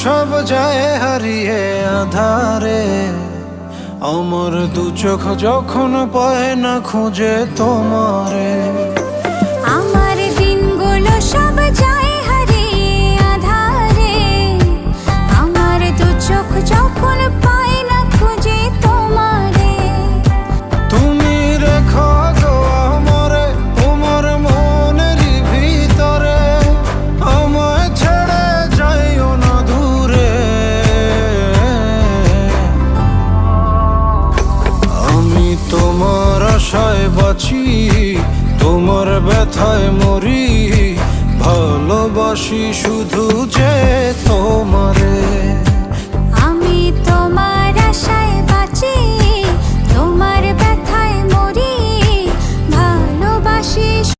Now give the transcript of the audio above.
সব যায় হারিয়ে আধারে, আমার দু চোখ যখন পায় না খুঁজে তোমারে। আমার দিনগুলো সব যায় হারিয়ে আধারে, আমার দু চোখ যখন পায় না খুঁজে তোমারে। তুমি রেখো গো আমারে তোমার মনেরই ভিতরে, আমায় ছেড়ে যাইও না দূরে। আমি তোমার আশায় বাঁচি, তোমার ব্যথায় মরি, ভালোবাসি শুধু যে তোমারে।